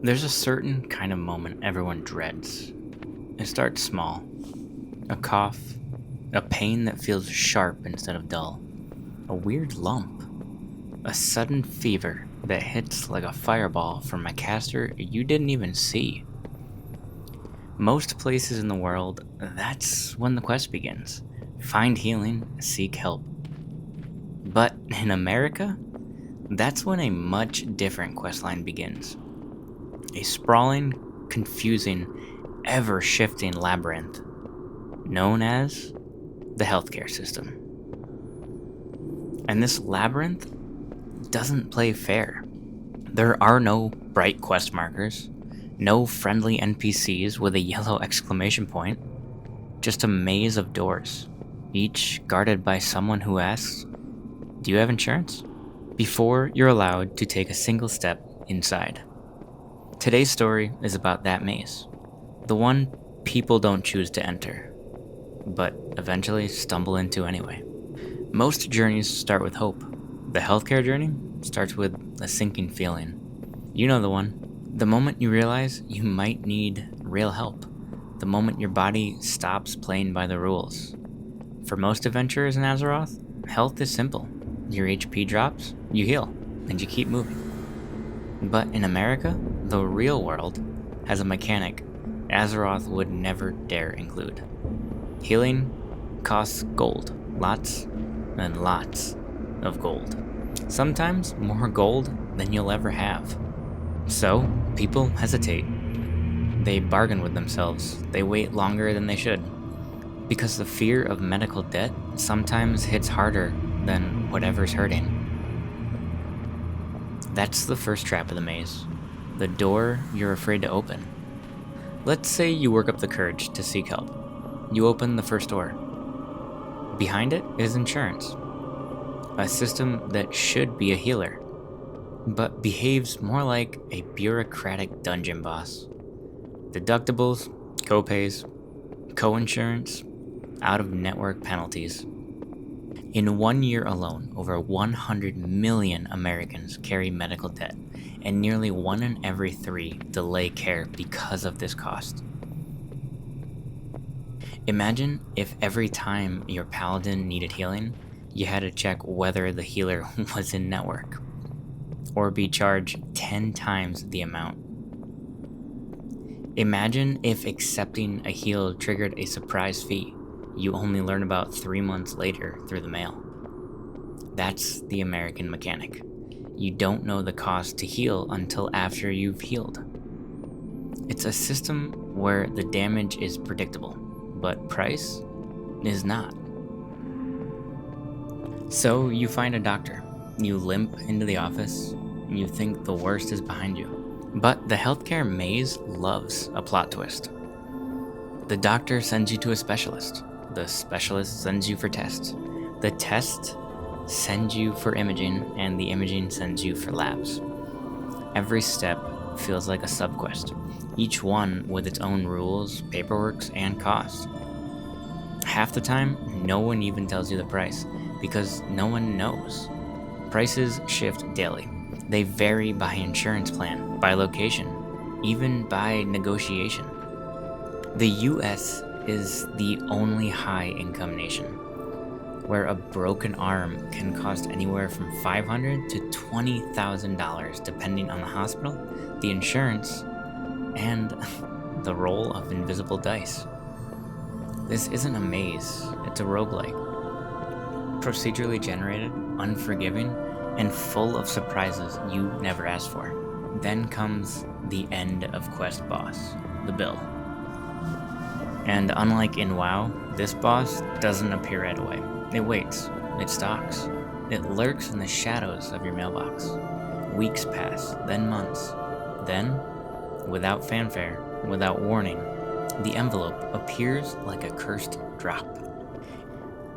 There's a certain kind of moment everyone dreads. It starts small. A cough, a pain that feels sharp instead of dull, a weird lump, a sudden fever that hits like a fireball from a caster you didn't even see. Most places in the world, that's when the quest begins. Find healing, seek help. But in America, that's when a much different questline begins. A sprawling, confusing, ever shifting labyrinth known as the healthcare system. And this labyrinth doesn't play fair. There are no bright quest markers, no friendly NPCs with a yellow exclamation point, just a maze of doors, each guarded by someone who asks, "Do you have insurance?" before you're allowed to take a single step inside. Today's story is about that maze, the one people don't choose to enter, but eventually stumble into anyway. Most journeys start with hope. The healthcare journey starts with a sinking feeling. You know the one. The moment you realize you might need real help. The moment your body stops playing by the rules. For most adventurers in Azeroth, health is simple. Your HP drops, you heal, and you keep moving. But in America, the real world has a mechanic Azeroth would never dare include. Healing costs gold. Lots and lots of gold. Sometimes more gold than you'll ever have. So, people hesitate. They bargain with themselves. They wait longer than they should. Because the fear of medical debt sometimes hits harder than whatever's hurting. That's the first trap of the maze. The door you're afraid to open. Let's say you work up the courage to seek help. You open the first door. Behind it is insurance. A system that should be a healer, but behaves more like a bureaucratic dungeon boss. Deductibles, copays, co-insurance, out-of-network penalties. In 1 year alone, over 100 million Americans carry medical debt, and nearly 1 in every 3 delay care because of this cost. Imagine if every time your paladin needed healing, you had to check whether the healer was in network, or be charged 10 times the amount. Imagine if accepting a heal triggered a surprise fee you only learn about 3 months later through the mail. That's the American mechanic. You don't know the cost to heal until after you've healed. It's a system where the damage is predictable, but price is not. So you find a doctor. You limp into the office. You think the worst is behind you. But the healthcare maze loves a plot twist. The doctor sends you to a specialist. The specialist sends you for tests. The test sends you for imaging, and the imaging sends you for labs. Every step feels like a subquest, each one with its own rules, paperwork, and cost. Half the time, no one even tells you the price, because no one knows. Prices shift daily. They vary by insurance plan, by location, even by negotiation. The US is the only high-income nation, where a broken arm can cost anywhere from $500 to $20,000 depending on the hospital, the insurance, and the roll of invisible dice. This isn't a maze, it's a roguelike. Procedurally generated, unforgiving, and full of surprises you never asked for. Then comes the end of quest boss, the bill. And unlike in WoW, this boss doesn't appear right away. It waits, it stalks, it lurks in the shadows of your mailbox. Weeks pass, then months. Then, without fanfare, without warning, the envelope appears like a cursed drop.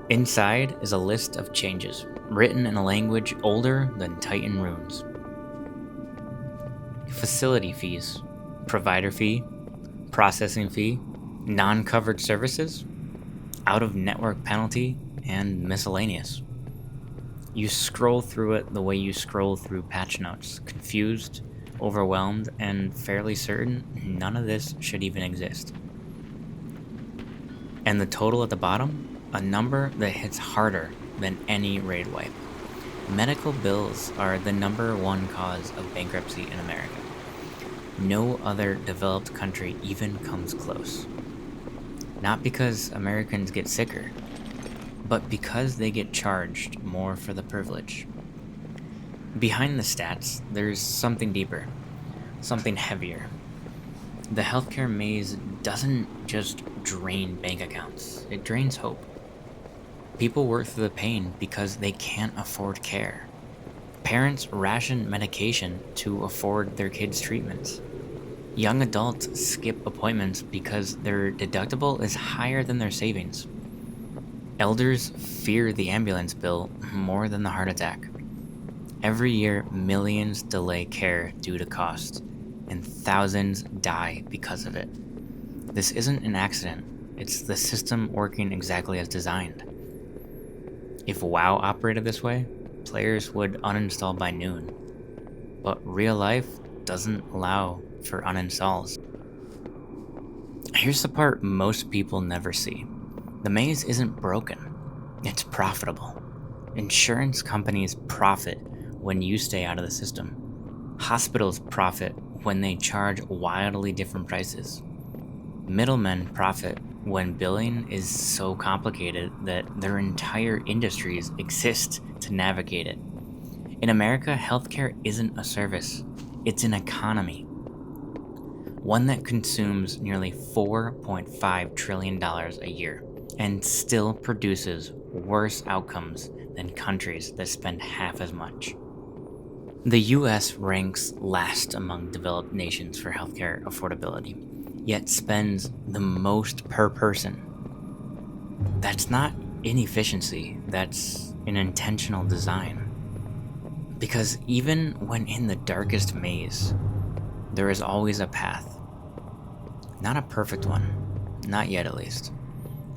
Inside is a list of changes, written in a language older than Titan runes. Facility fees, provider fee, processing fee, non-covered services, out-of-network penalty, and miscellaneous. You scroll through it the way you scroll through patch notes, confused, overwhelmed, and fairly certain none of this should even exist. And the total at the bottom, a number that hits harder than any raid wipe. Medical bills are the number one cause of bankruptcy in America. No other developed country even comes close. Not because Americans get sicker, but because they get charged more for the privilege. Behind the stats, there's something deeper, something heavier. The healthcare maze doesn't just drain bank accounts, it drains hope. People work through the pain because they can't afford care. Parents ration medication to afford their kids' treatments. Young adults skip appointments because their deductible is higher than their savings. Elders fear the ambulance bill more than the heart attack. Every year, millions delay care due to cost, and thousands die because of it. This isn't an accident, it's the system working exactly as designed. If WoW operated this way, players would uninstall by noon. But real life doesn't allow for uninstalls. Here's the part most people never see. The maze isn't broken, it's profitable. Insurance companies profit when you stay out of the system. Hospitals profit when they charge wildly different prices. Middlemen profit when billing is so complicated that their entire industries exist to navigate it. In America, healthcare isn't a service, it's an economy. One that consumes nearly $4.5 trillion a year and still produces worse outcomes than countries that spend half as much. The US ranks last among developed nations for healthcare affordability, yet spends the most per person. That's not inefficiency, that's an intentional design. Because even when in the darkest maze, there is always a path. Not a perfect one, not yet at least,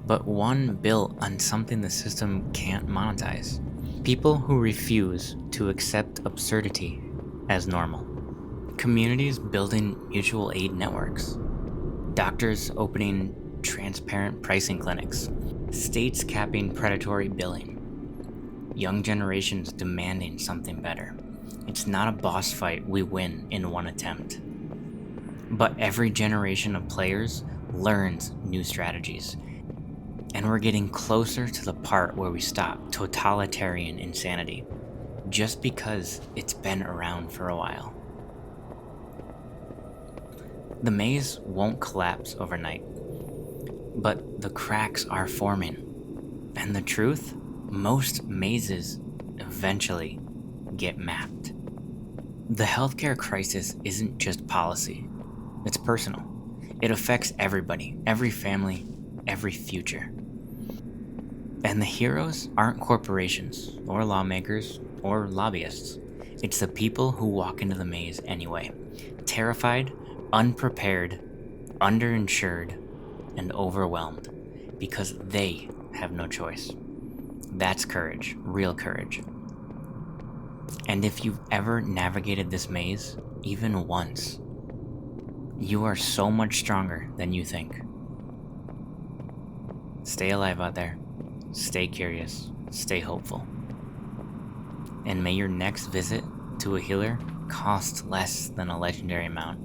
but one built on something the system can't monetize. People who refuse to accept absurdity as normal. Communities building mutual aid networks. Doctors opening transparent pricing clinics. States capping predatory billing. Young generations demanding something better. It's not a boss fight we win in one attempt. But every generation of players learns new strategies. And we're getting closer to the part where we stop totalitarian insanity, just because it's been around for a while. The maze won't collapse overnight, but the cracks are forming. And the truth, most mazes eventually get mapped. The healthcare crisis isn't just policy, it's personal. It affects everybody, every family, every future. And the heroes aren't corporations, or lawmakers, or lobbyists. It's the people who walk into the maze anyway, terrified, unprepared, underinsured, and overwhelmed, because they have no choice. That's courage, real courage. And if you've ever navigated this maze, even once, you are so much stronger than you think. Stay alive out there. Stay curious. Stay hopeful. And may your next visit to a healer cost less than a legendary mount.